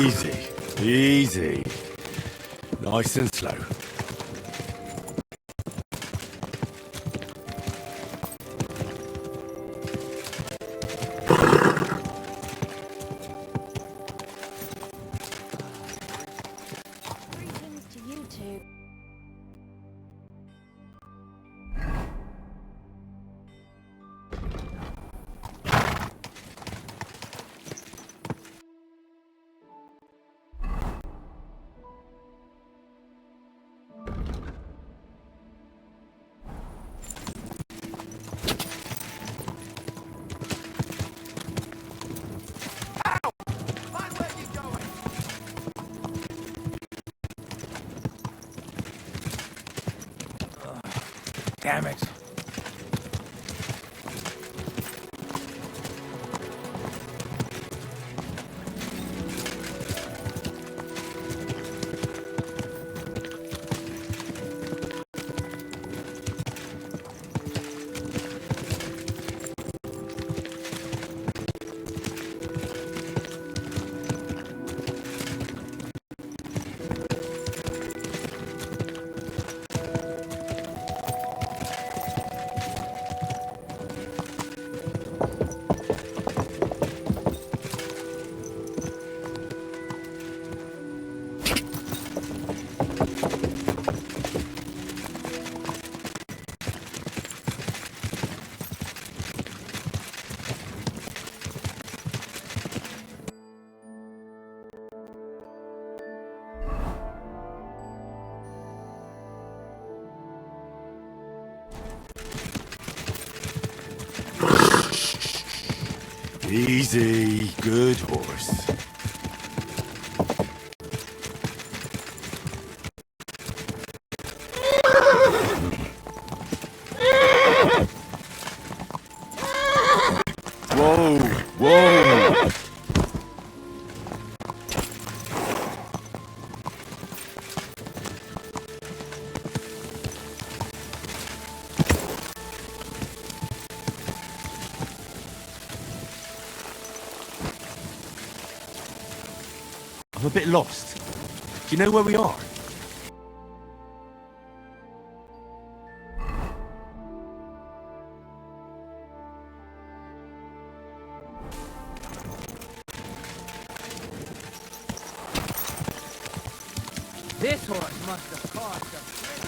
Easy, easy. Nice and slow. Greetings to you two. Damn it. Easy, good horse. Whoa, whoa! I'm a bit lost. Do you know where we are? This horse must have cost a pretty...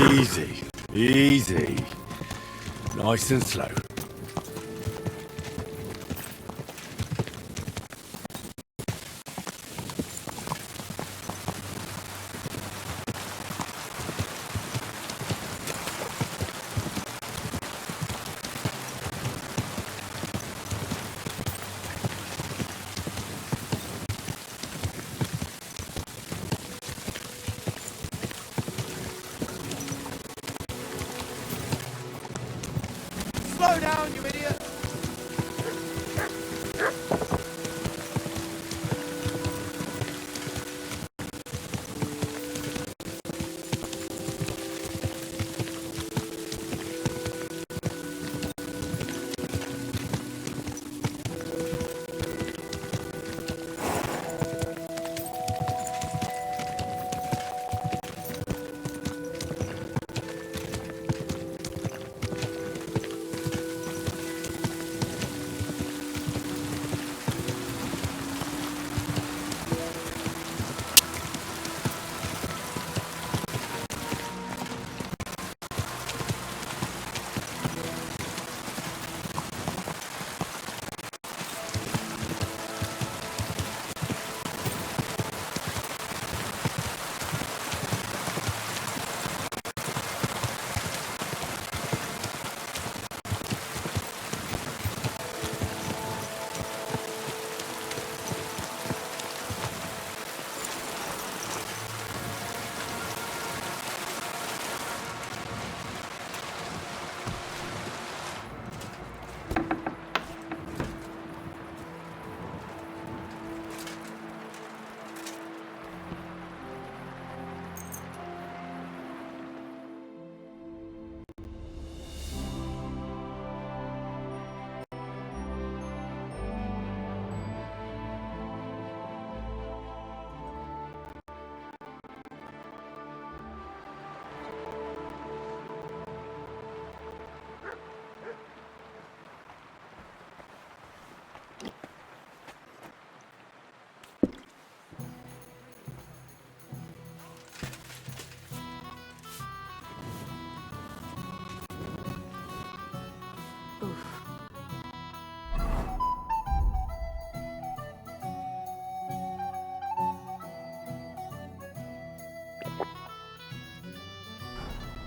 Easy, easy. Nice and slow. Slow down, you idiot!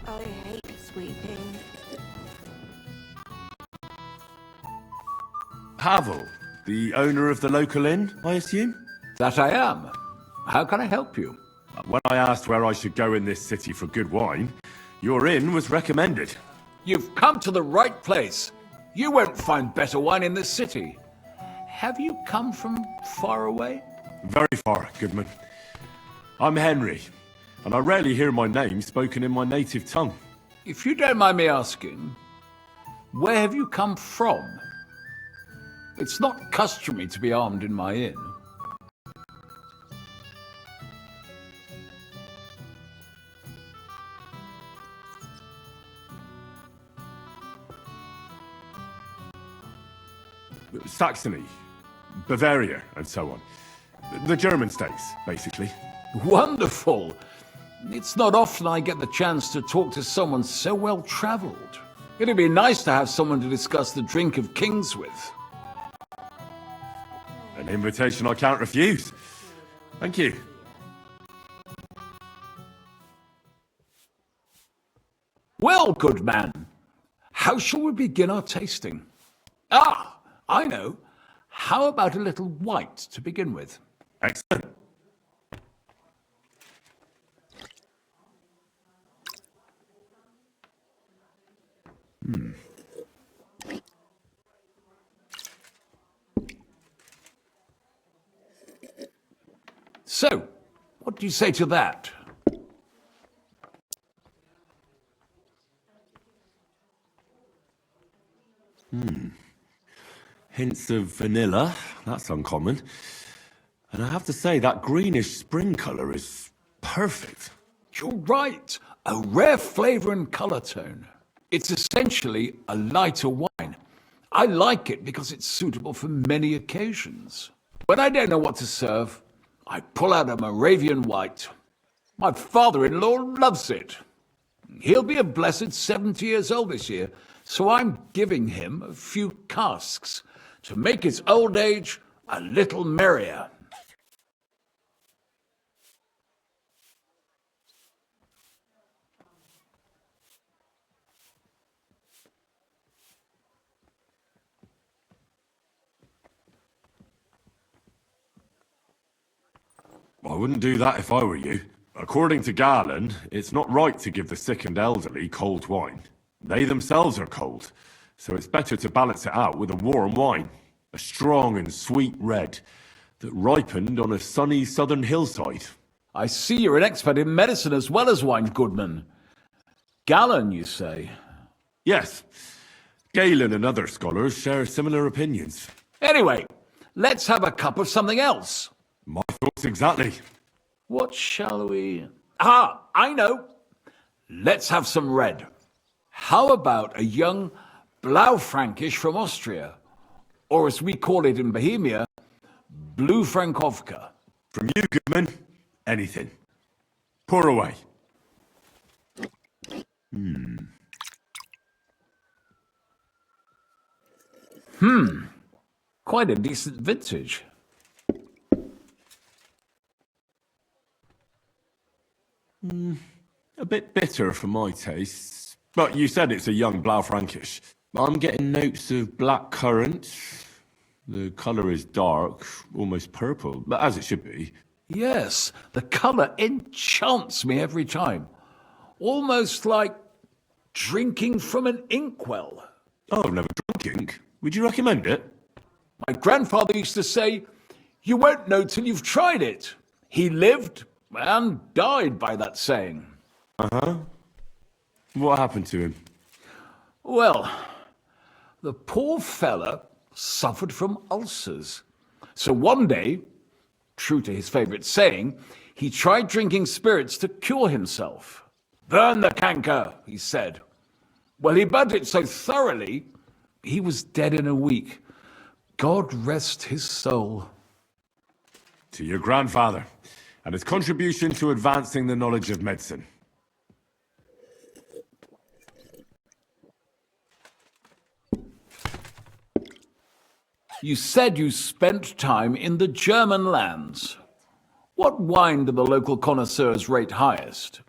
I hate sweeping. Pavel, the owner of the local inn, I assume? That I am. How can I help you? When I asked where I should go in this city for good wine, your inn was recommended. You've come to the right place. You won't find better wine in this city. Have you come from far away? Very far, Goodman. I'm Henry, and I rarely hear my name spoken in my native tongue. If you don't mind me asking, where have you come from? It's not customary to be armed in my inn. Saxony, Bavaria, and so on. The German states, basically. Wonderful! It's not often I get the chance to talk to someone so well-traveled. It'd be nice to have someone to discuss the drink of kings with. An invitation I can't refuse. Thank you. Well, good man, how shall we begin our tasting? Ah, I know. How about a little white to begin with? Excellent. So, what do you say to that? Hints of vanilla, that's uncommon. And I have to say, that greenish spring colour is perfect. You're right. A rare flavor and color tone. It's essentially a lighter wine. I like it because it's suitable for many occasions. When I don't know what to serve, I pull out a Moravian white. My father-in-law loves it. He'll be a blessed 70 years old this year, so I'm giving him a few casks to make his old age a little merrier. I wouldn't do that if I were you. According to Garland, it's not right to give the sick and elderly cold wine. They themselves are cold, so it's better to balance it out with a warm wine. A strong and sweet red that ripened on a sunny southern hillside. I see you're an expert in medicine as well as wine, Goodman. Gallon, you say? Yes, Galen and other scholars share similar opinions. Anyway, let's have a cup of something else. My thoughts exactly. What shall we... Ah, I know. Let's have some red. How about a young Blaufränkisch from Austria? Or as we call it in Bohemia, Blue Frankovka. From you, Goodman, anything. Pour away. Quite a decent vintage. A bit bitter for my tastes. But you said it's a young Blaufränkisch. I'm getting notes of black currant. The colour is dark, almost purple, but as it should be. Yes, the colour enchants me every time. Almost like drinking from an inkwell. Oh, I've never drunk ink. Would you recommend it? My grandfather used to say, "You won't know till you've tried it." He lived and died by that saying. What happened to him? Well, the poor fella suffered from ulcers. So one day, true to his favourite saying, he tried drinking spirits to cure himself. "Burn the canker," he said. Well, he burnt it so thoroughly, he was dead in a week. God rest his soul. To your grandfather, and his contribution to advancing the knowledge of medicine. You said you spent time in the German lands. What wine do the local connoisseurs rate highest?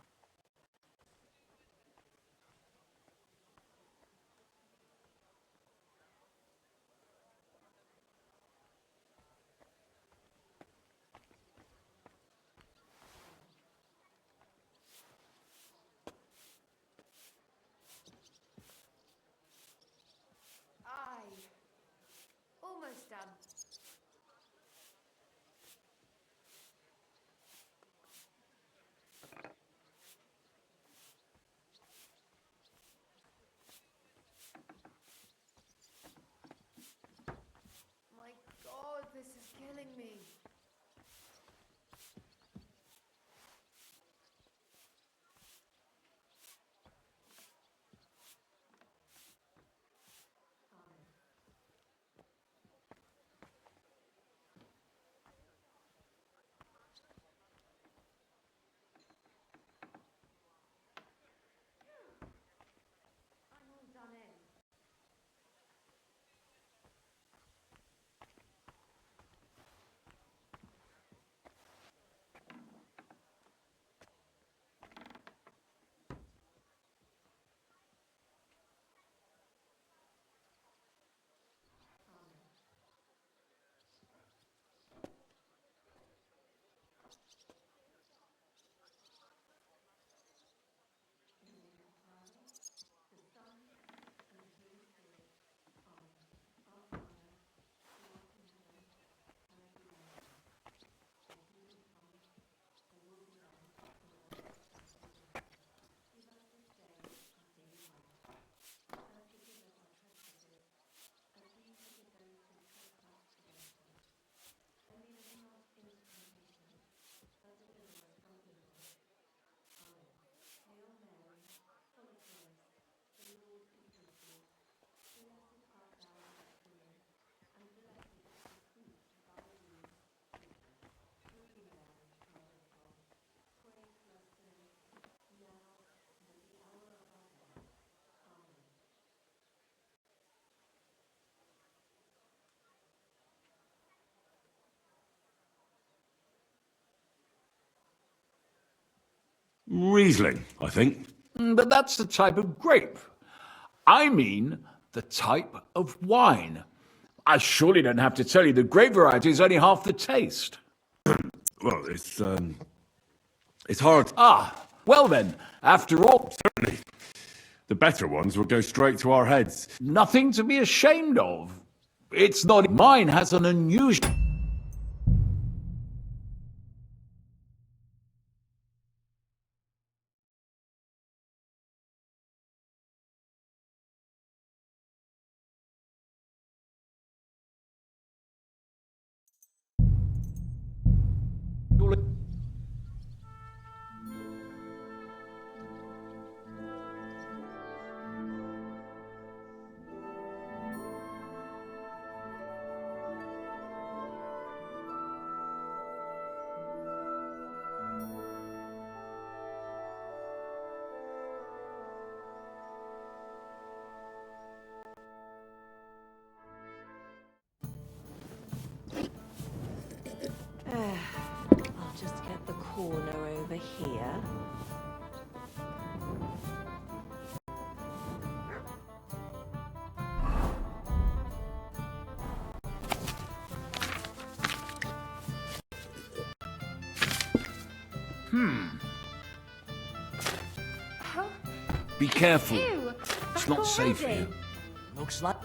Almost done. My God, this is killing me. I'm all done in. Riesling, I think. But that's the type of grape. I mean the type of wine. I surely don't have to tell you the grape variety is only half the taste. Well, it's hard. Ah, well then, after all, Certainly. The better ones will go straight to our heads. nothing to be ashamed of. It's not. Mine has an unusual. I'll just get the corner over here. Be careful. Ew, It's back not safe already? here. Looks like...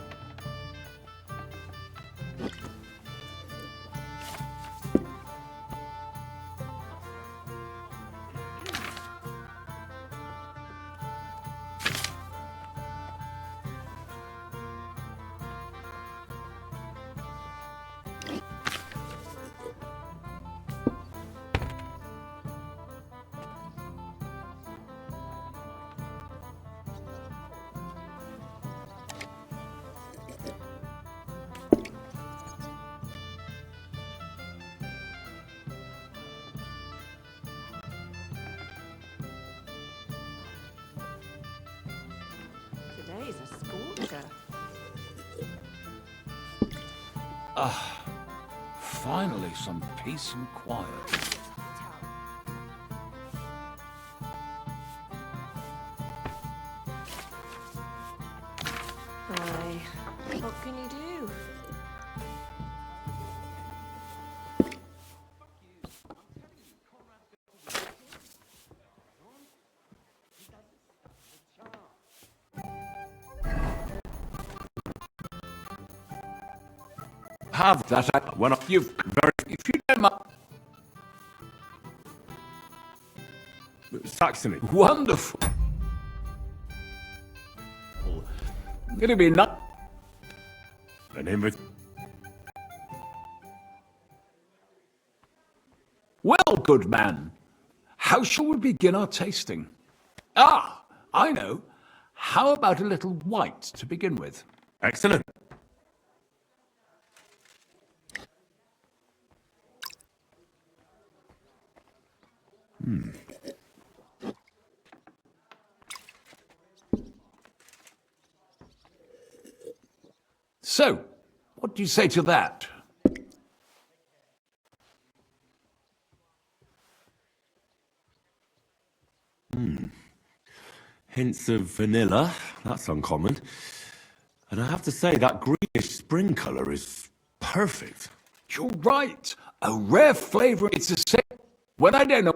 Today's a scorcher. Finally, some peace and quiet. Aye. What can you do? Have that when You've very. If you don't mind. Saxony. Wonderful. It'll be not. An invite. Well, good man. How shall we begin our tasting? Ah, I know. How about a little white to begin with? Excellent. So, what do you say to that? Hints of vanilla. That's uncommon. And I have to say, that greenish spring colour is perfect. You're right. A rare flavor. It's the same. When I don't know.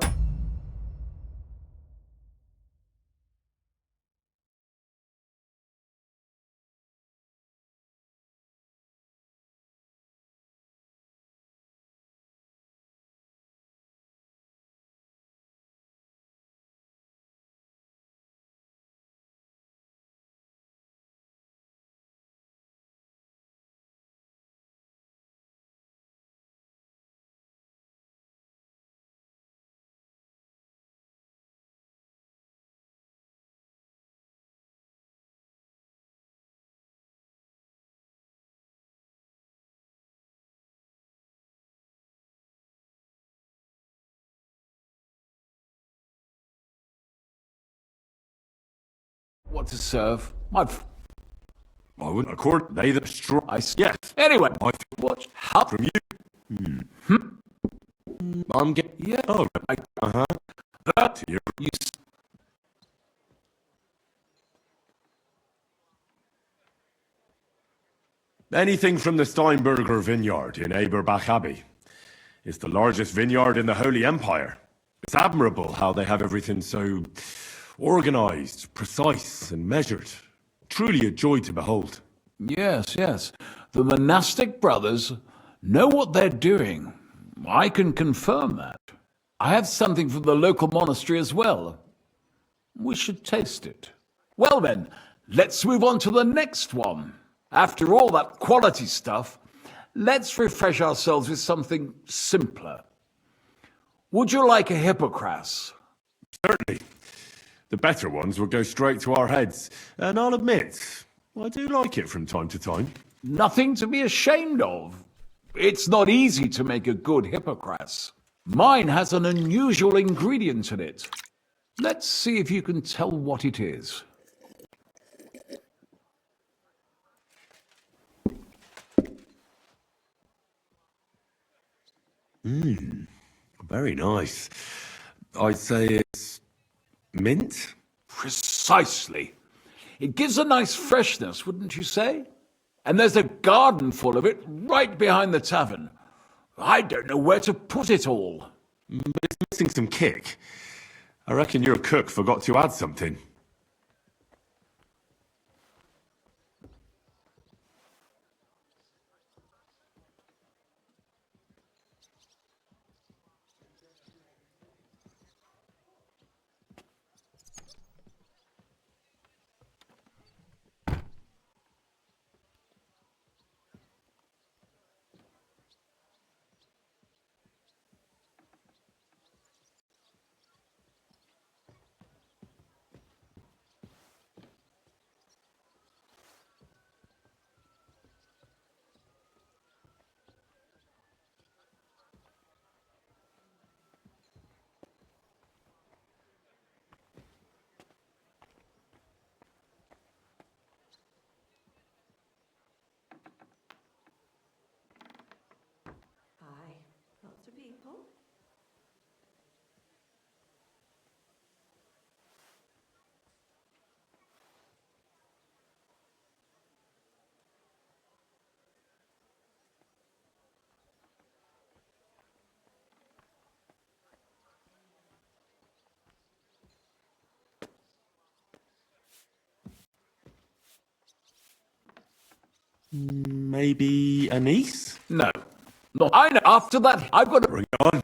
What to serve? I wouldn't accord they the straw. Yes. Anyway, I what? How? from you. I'm getting. Yeah. Oh, right. That You- you Anything from the Steinberger vineyard in Eberbach Abbey. It's the largest vineyard in the Holy Empire. It's admirable how they have everything so organized, precise, and measured. Truly a joy to behold. Yes, yes. The monastic brothers know what they're doing. I can confirm that. I have something from the local monastery as well. We should taste it. Well then, let's move on to the next one. After all that quality stuff, let's refresh ourselves with something simpler. Would you like a hippocras? Certainly. The better ones will go straight to our heads. And I'll admit, I do like it from time to time. Nothing to be ashamed of. It's not easy to make a good hippocras. Mine has an unusual ingredient in it. Let's see if you can tell what it is. Very nice. I'd say it's mint? Precisely. It gives a nice freshness, wouldn't you say? And there's a garden full of it right behind the tavern. I don't know where to put it all. It's missing some kick. I reckon your cook forgot to add something. Hi. Lots of people. Maybe anise? No. No, I know. After that, I've got to... Bring it on.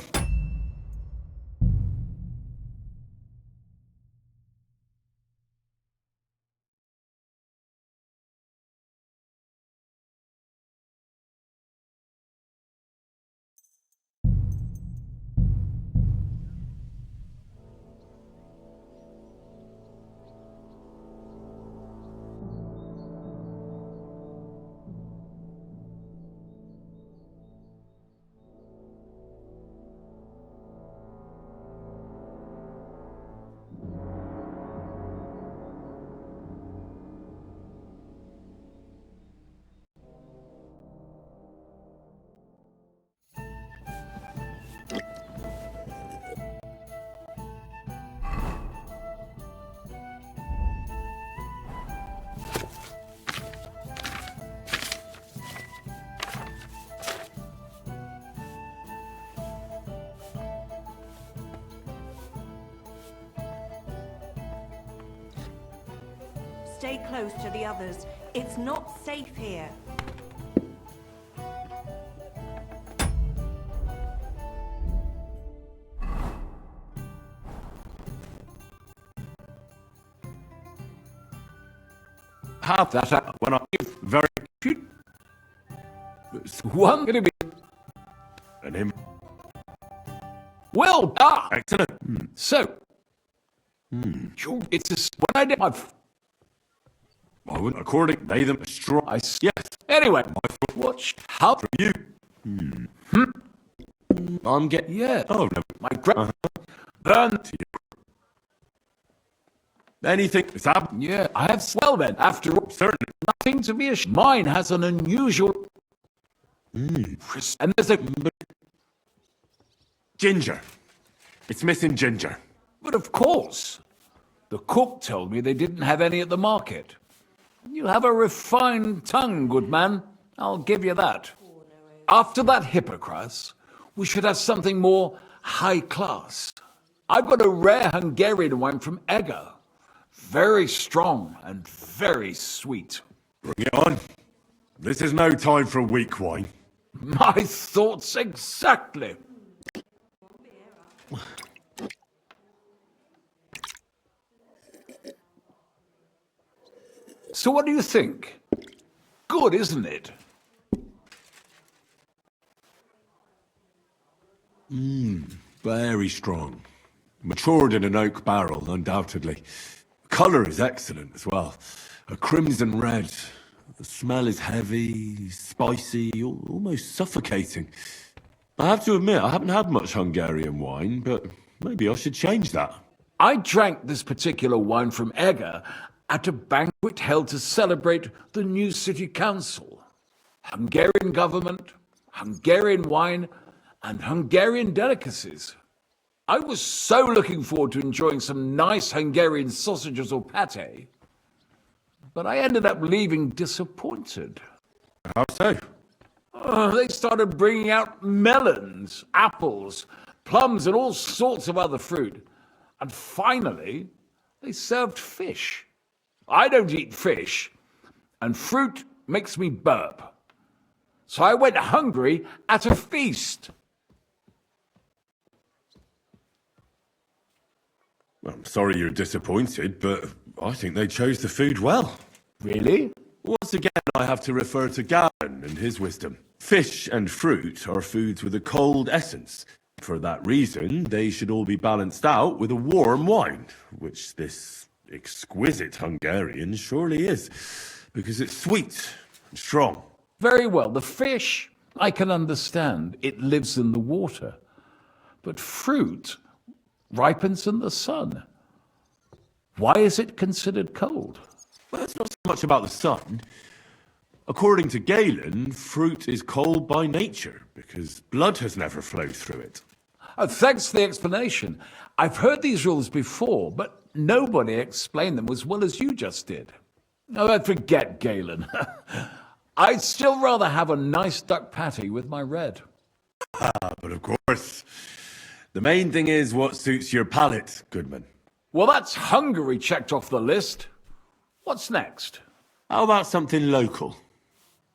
Stay close to the others. It's not safe here. Have that out when I give very cute. One going to be... And him. Well, Excellent. so... It's a... When I did my... I wouldn't according they them strong. Yes. Anyway, watch how... You. I'm getting. Yeah. Oh no. My burn... Anything. It's happened. Yeah, I have... Well then, after all, Certainly. nothing to be ashamed. Mine has an unusual... And there's a... Ginger. It's missing ginger. But of course, the cook told me they didn't have any at the market. You have a refined tongue, good man. I'll give you that. After that hypocras, we should have something more high class. I've got a rare Hungarian wine from Eger. Very strong and very sweet. Bring it on. This is no time for weak wine. My thoughts exactly. So what do you think? Good, isn't it? Very strong. Matured in an oak barrel, undoubtedly. Colour is excellent as well. A crimson red. The smell is heavy, spicy, almost suffocating. I have to admit, I haven't had much Hungarian wine, but maybe I should change that. I drank this particular wine from Eger at a banquet held to celebrate the new city council. Hungarian government, Hungarian wine, and Hungarian delicacies. I was so looking forward to enjoying some nice Hungarian sausages or pate, but I ended up leaving disappointed. How so? They started bringing out melons, apples, plums, and all sorts of other fruit. And finally, they served fish. I don't eat fish, and fruit makes me burp. So I went hungry at a feast. I'm sorry you're disappointed, but I think they chose the food well. Really? Once again, I have to refer to Gavin and his wisdom. Fish and fruit are foods with a cold essence. For that reason, they should all be balanced out with a warm wine, which this exquisite Hungarian surely is, because it's sweet and strong. Very well. The fish, I can understand. It lives in the water. But fruit ripens in the sun. Why is it considered cold? Well, it's not so much about the sun. According to Galen, fruit is cold by nature because blood has never flowed through it. Thanks for the explanation. I've heard these rules before, but nobody explained them as well as you just did. Oh, forget Galen. I'd still rather have a nice duck patty with my red. But of course, the main thing is what suits your palate, Goodman. Well, that's Hungary checked off the list. What's next? How about something local?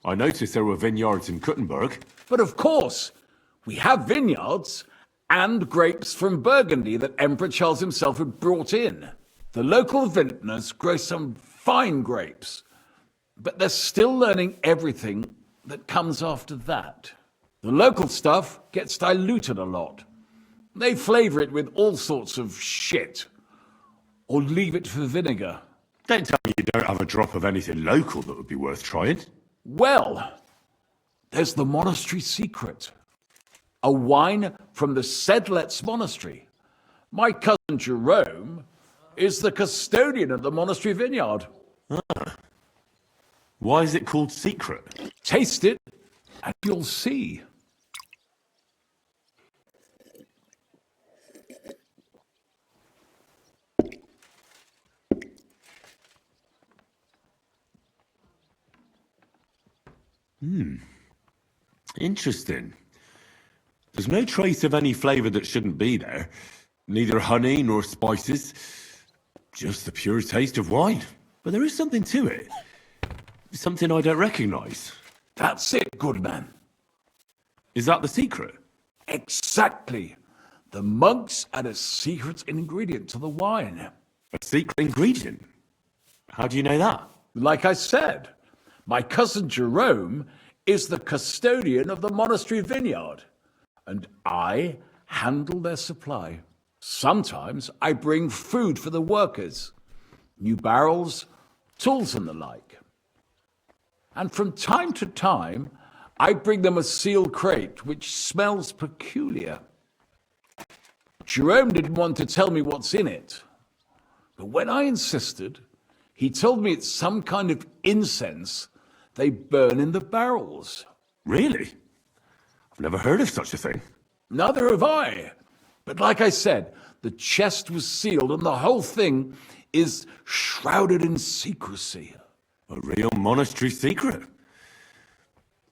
I noticed there were vineyards in Kuttenberg. But of course, we have vineyards and grapes from Burgundy that Emperor Charles himself had brought in. The local vintners grow some fine grapes, but they're still learning everything that comes after that. The local stuff gets diluted a lot. They flavour it with all sorts of shit, or leave it for vinegar. Don't tell me you don't have a drop of anything local that would be worth trying. Well, there's the monastery secret. A wine from the Sedlets monastery. My cousin Jerome is the custodian of the monastery vineyard. Why is it called secret? Taste it, and you'll see. Interesting. There's no trace of any flavour that shouldn't be there. Neither honey nor spices. Just the pure taste of wine. But there is something to it. Something I don't recognise. That's it, good man. Is that the secret? Exactly. The monks add a secret ingredient to the wine. A secret ingredient? How do you know that? Like I said, my cousin Jerome is the custodian of the monastery vineyard, and I handle their supply. Sometimes I bring food for the workers, new barrels, tools and the like. And from time to time, I bring them a sealed crate which smells peculiar. Jerome didn't want to tell me what's in it, but when I insisted, he told me it's some kind of incense they burn in the barrels. Really? I've never heard of such a thing. Neither have I. But like I said, The chest was sealed, and the whole thing is shrouded in secrecy. A real monastery secret.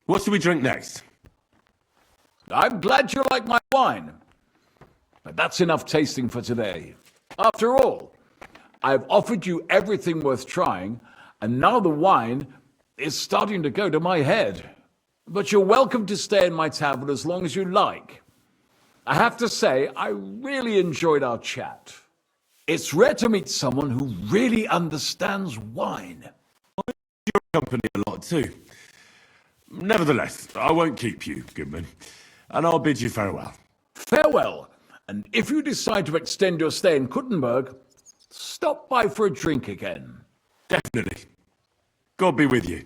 What should we drink next? I'm glad you like my wine. But that's enough tasting for today. After all, I've offered you everything worth trying, and now the wine is starting to go to my head. But you're welcome to stay in my tavern as long as you like. I have to say, I really enjoyed our chat. It's rare to meet someone who really understands wine. Your company a lot too. Nevertheless, I won't keep you, Goodman, and I'll bid you farewell. Farewell, and if you decide to extend your stay in Kuttenberg, stop by for a drink again. Definitely. God be with you.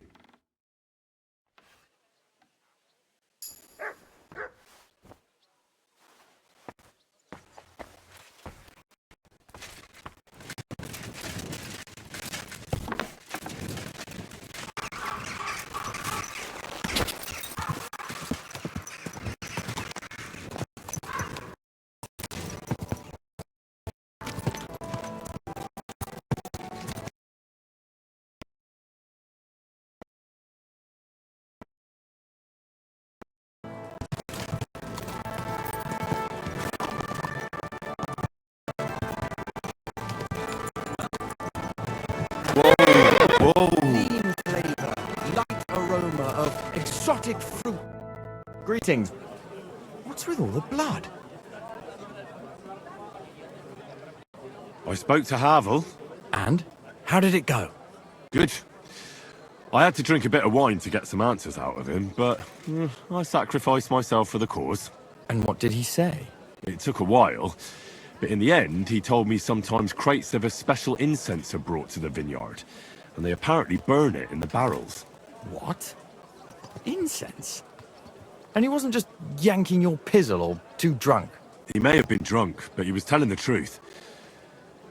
Clean flavor, light aroma of exotic fruit. Greetings. What's with all the blood? I spoke to Havel. And? How did it go? Good. I had to drink a bit of wine to get some answers out of him, but I sacrificed myself for the cause. And what did he say? It took a while, but in the end, he told me sometimes crates of a special incense are brought to the vineyard, and they apparently burn it in the barrels. What? Incense? And he wasn't just yanking your pizzle or too drunk? He may have been drunk, but he was telling the truth.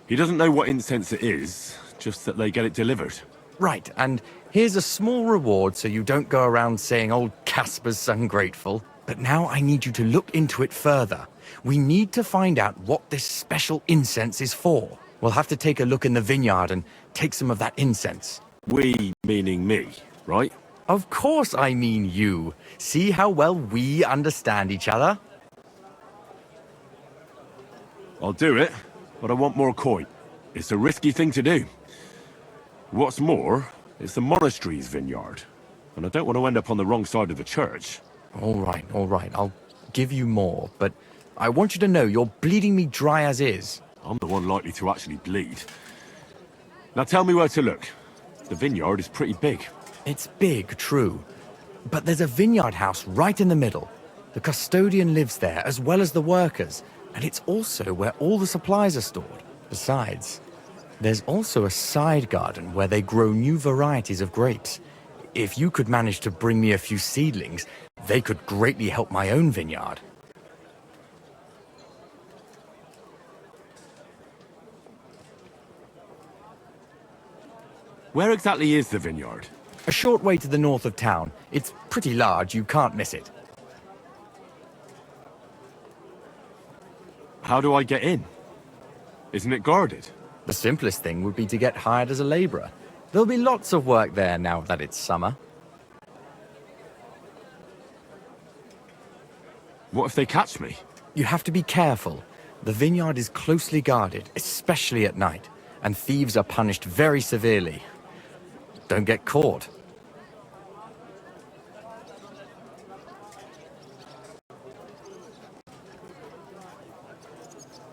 He doesn't know what incense it is, just that they get it delivered. Right, and here's a small reward so you don't go around saying old Casper's ungrateful. But now I need you to look into it further. We need to find out what this special incense is for. We'll have to take a look in the vineyard and take some of that incense. We, meaning me, right? Of course I mean you. See how well we understand each other? I'll do it, but I want more coin. It's a risky thing to do. What's more, it's the monastery's vineyard, and I don't want to end up on the wrong side of the church. All right. I'll give you more, but I want you to know you're bleeding me dry as is. I'm the one likely to actually bleed. Now tell me where to look. The vineyard is pretty big. It's big, true. But there's a vineyard house right in the middle. The custodian lives there, as well as the workers, and it's also where all the supplies are stored. Besides, there's also a side garden where they grow new varieties of grapes. If you could manage to bring me a few seedlings, they could greatly help my own vineyard. Where exactly is the vineyard? A short way to the north of town. It's pretty large, you can't miss it. How do I get in? Isn't it guarded? The simplest thing would be to get hired as a laborer. There'll be lots of work there now that it's summer. What if they catch me? You have to be careful. The vineyard is closely guarded, especially at night, and thieves are punished very severely. Don't get caught.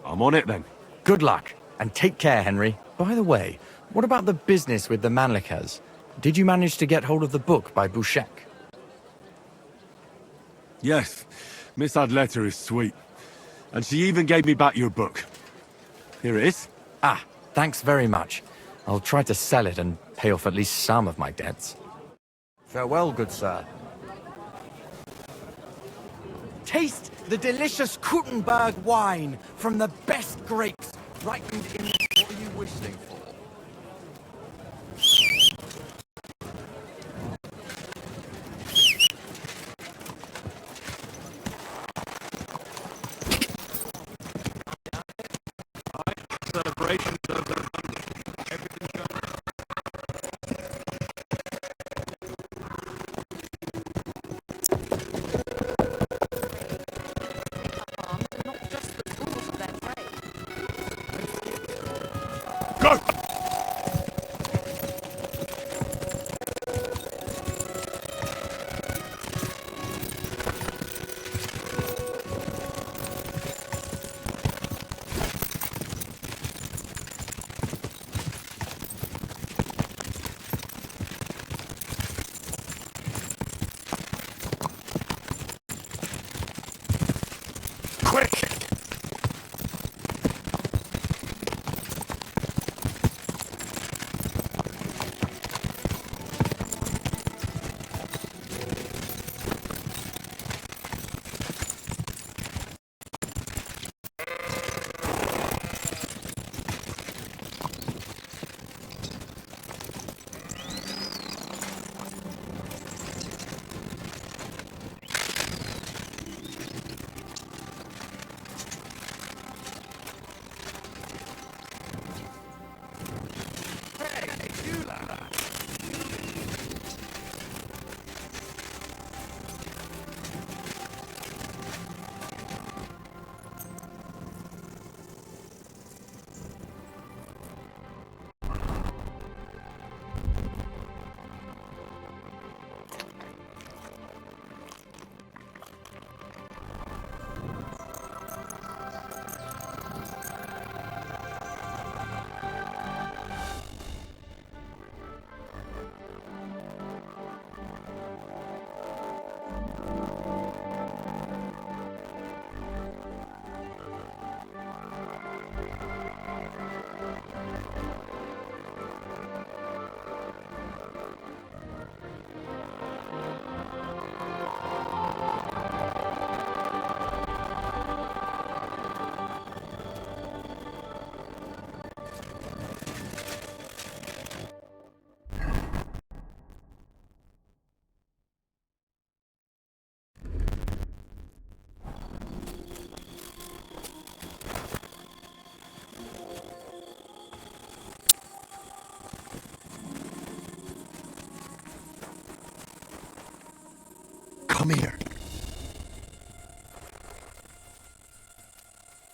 I'm on it then. Good luck, and take care, Henry. By the way, what about the business with the Manlikas? Did you manage to get hold of the book by Bouchek? Yes, Miss Adletter is sweet. And she even gave me back your book. Here it is. Ah, thanks very much. I'll try to sell it and pay off at least some of my debts. Farewell, good sir. Taste the delicious Kuttenberg wine from the best grapes, ripened in... What are you whistling for? Come here.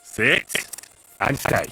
Sit and stay.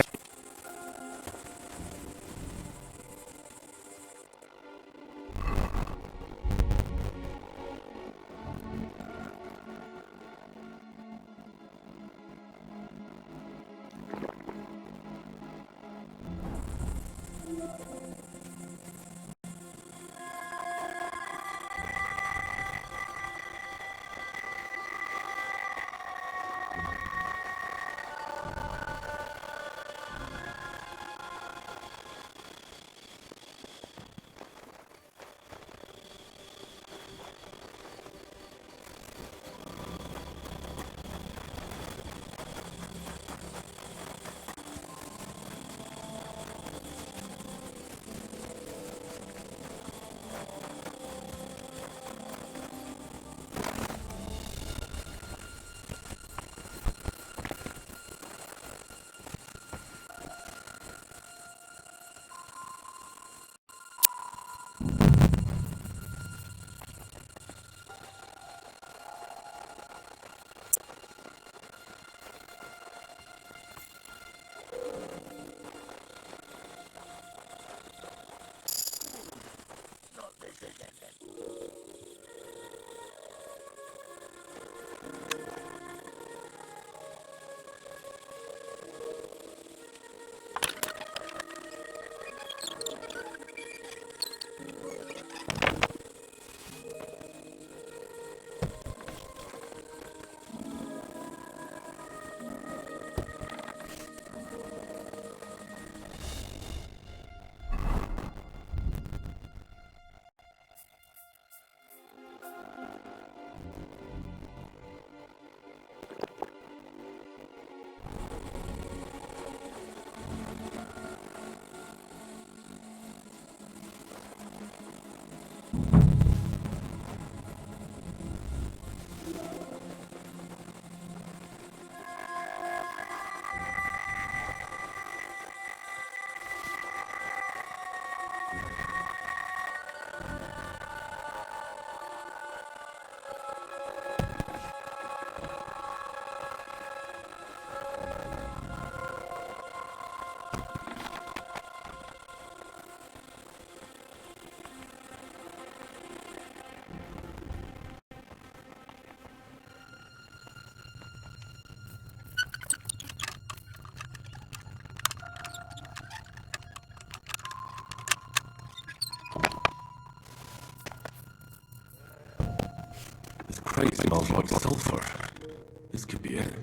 This crate smells like sulfur. This could be it.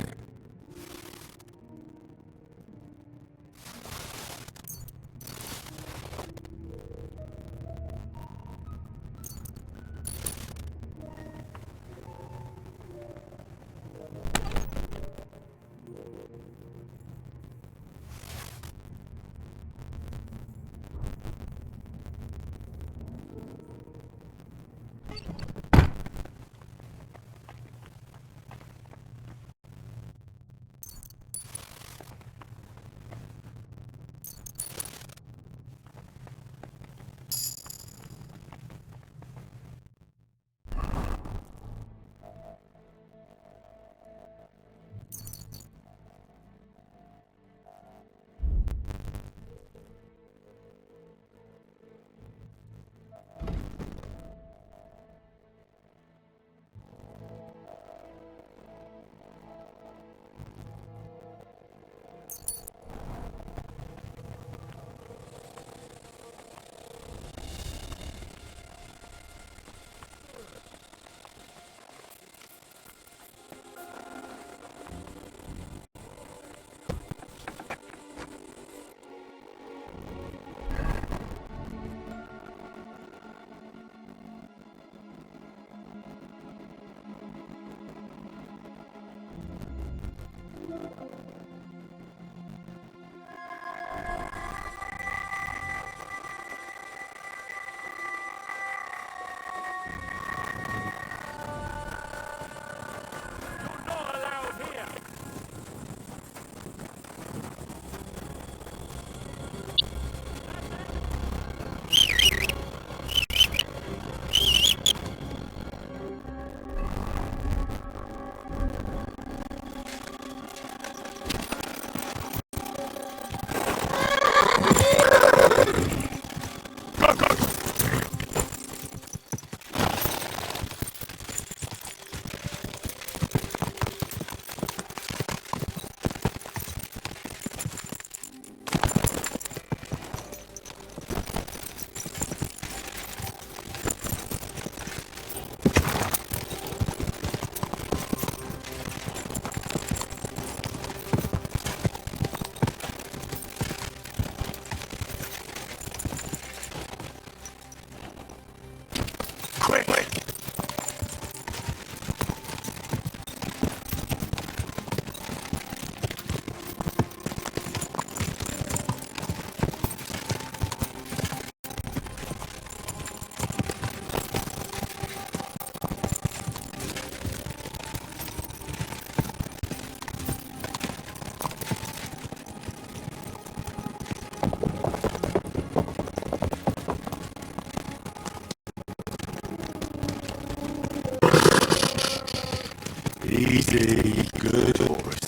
Easy, good horse.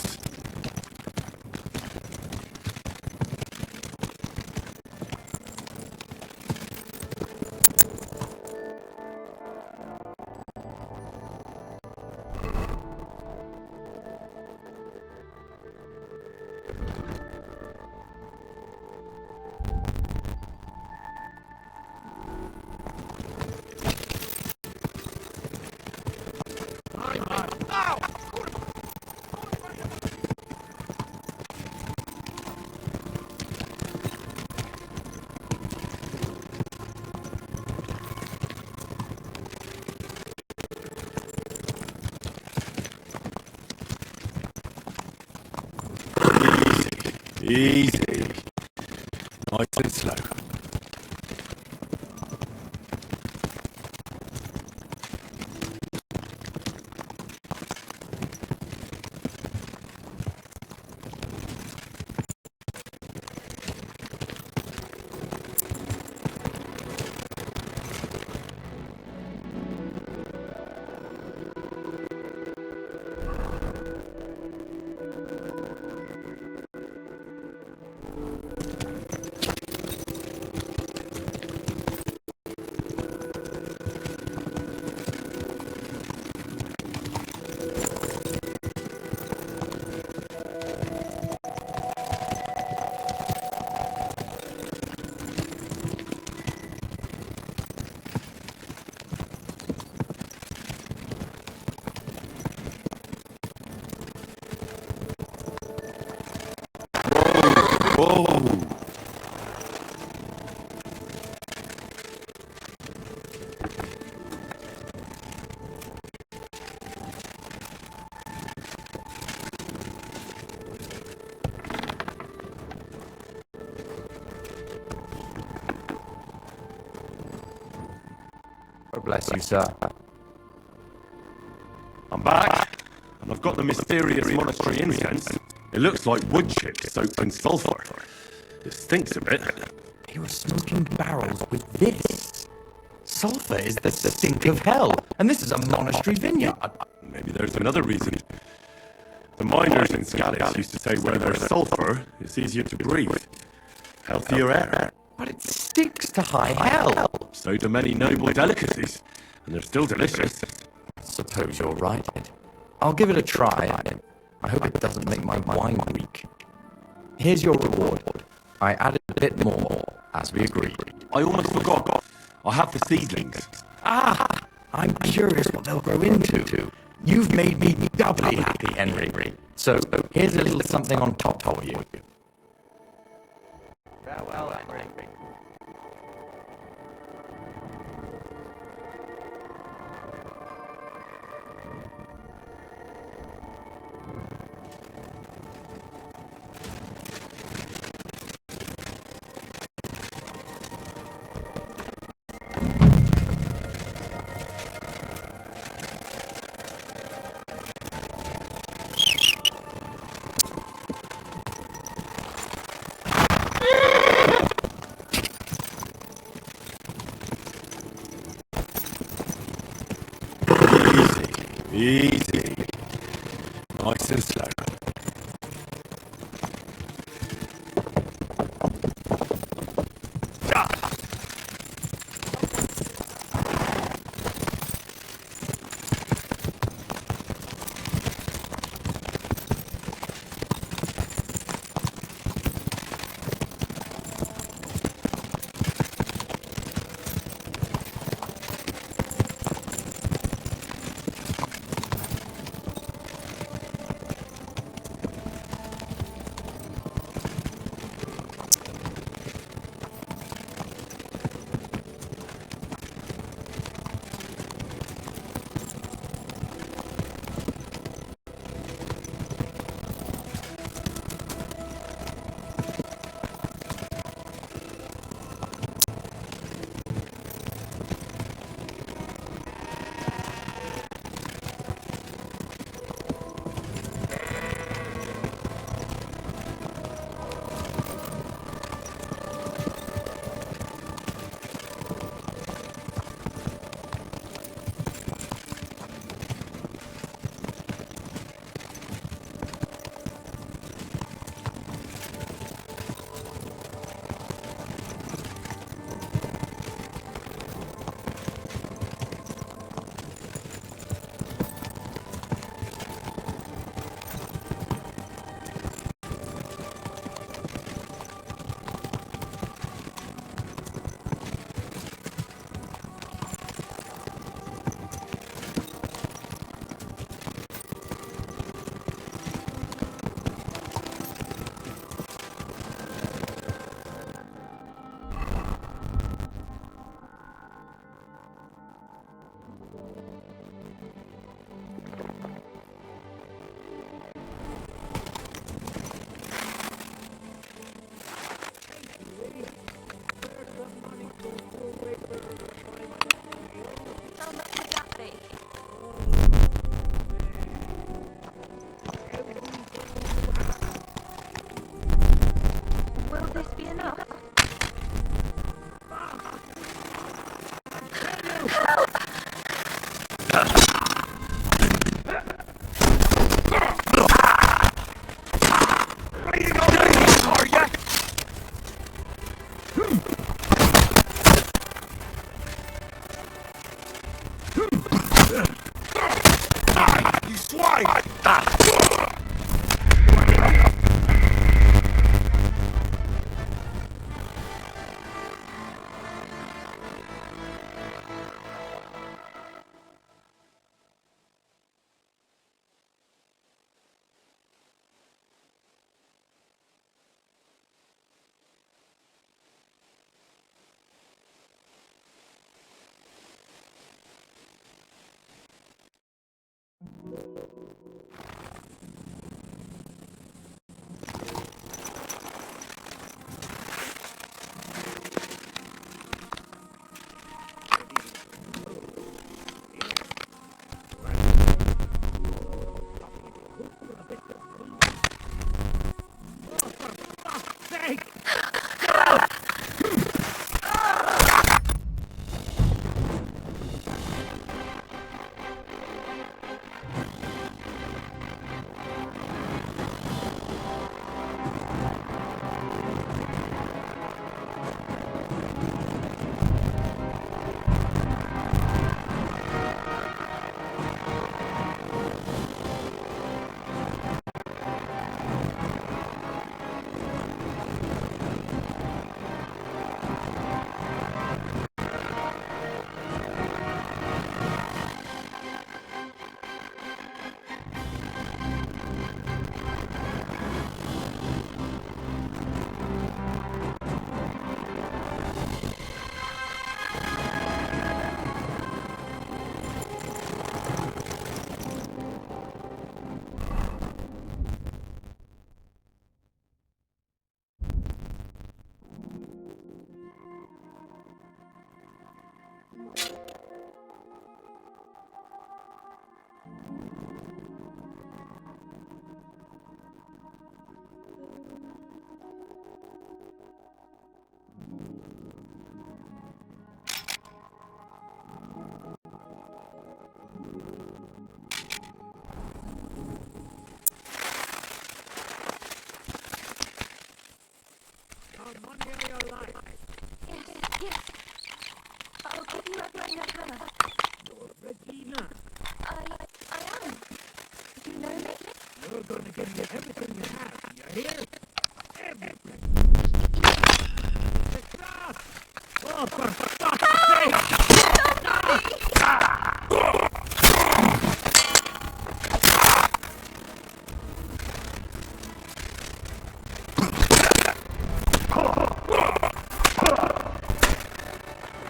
Easy. Nice and slow. Whoa! God bless you, sir. I'm back, and I've got the mysterious monastery incense. It looks like wood chips soaked in sulphur. It stinks a bit. You were smoking barrels with this. Sulphur is the stink of hell, and this is a monastery vineyard. Maybe there's another reason. The miners in Scalix used to say where there's sulphur, it's easier to breathe. Healthier air. But it stinks to high hell. So do many noble delicacies, and they're still delicious. Suppose you're right. I'll give it a try. I hope it doesn't make my wine weak. Here's your reward. I added a bit more, as we agreed. I almost forgot. I have the seedlings. Ah! I'm curious what they'll grow into. You've made me doubly happy, Henry. So here's a little something on top for you. Farewell, Henry. Easy. Nice and slow.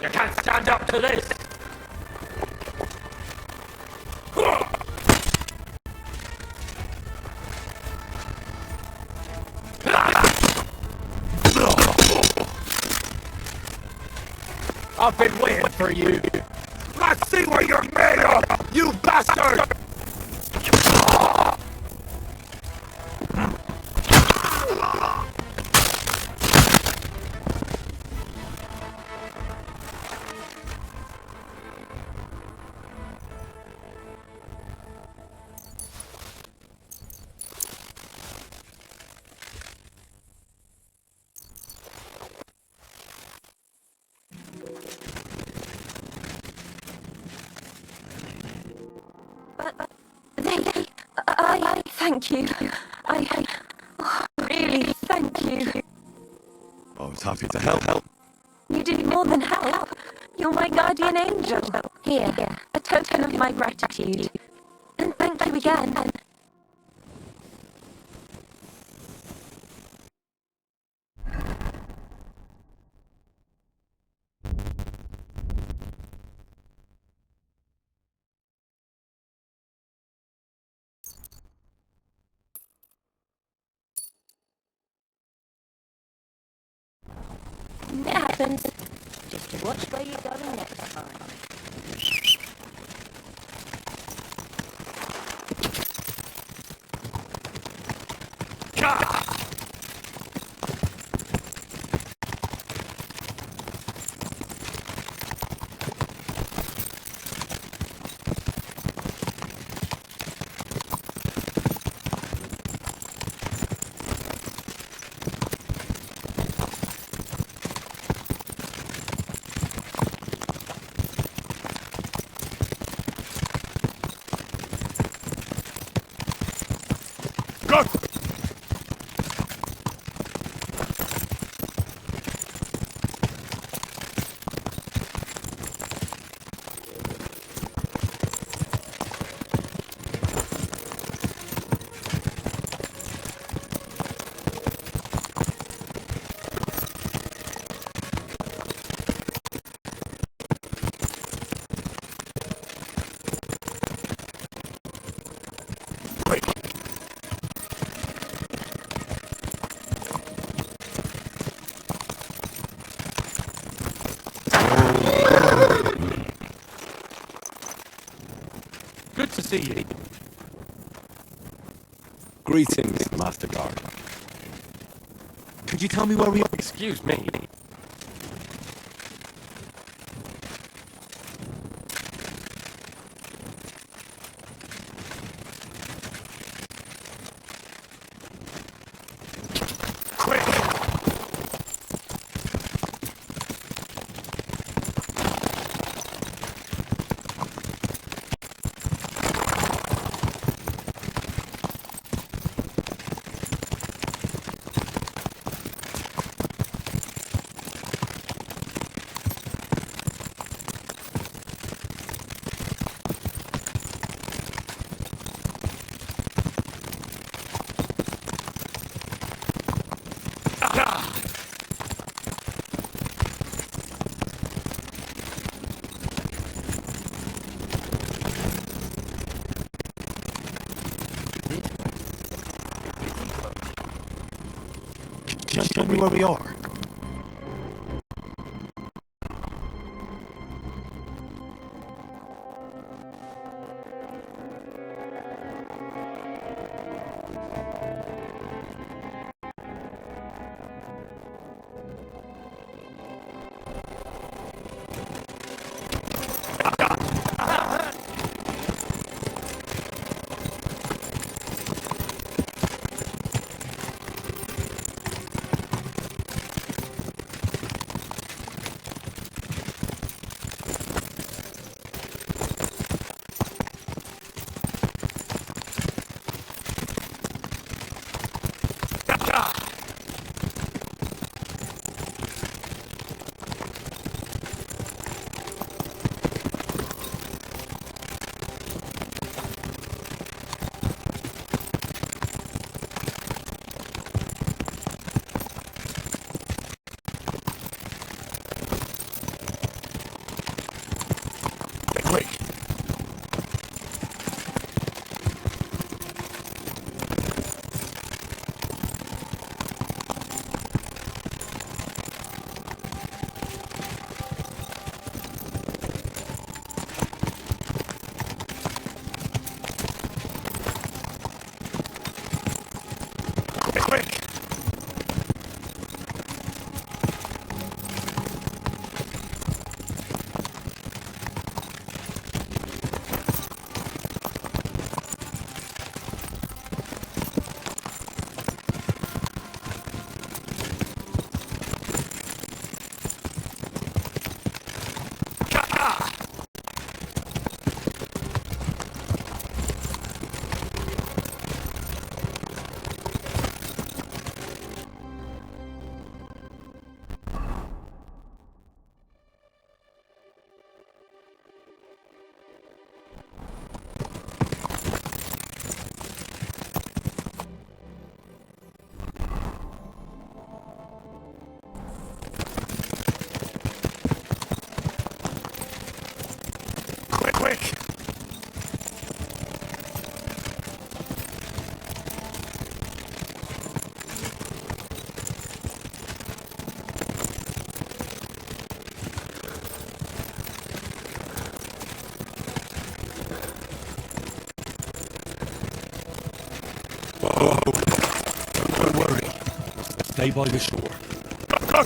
You can't stand up to this! I've been waiting for you! Let's see what you're made of, you bastard! I thank you. Really thank you. I was happy to help. You did more than help. You're my guardian angel. Here, a token of my gratitude. And thank you again. It happens. Just watch where you're going next time. see you. Greetings, Master Guard. Could you tell me where we are? Excuse me. Just show me where we are. Don't worry. Stay by the shore. No.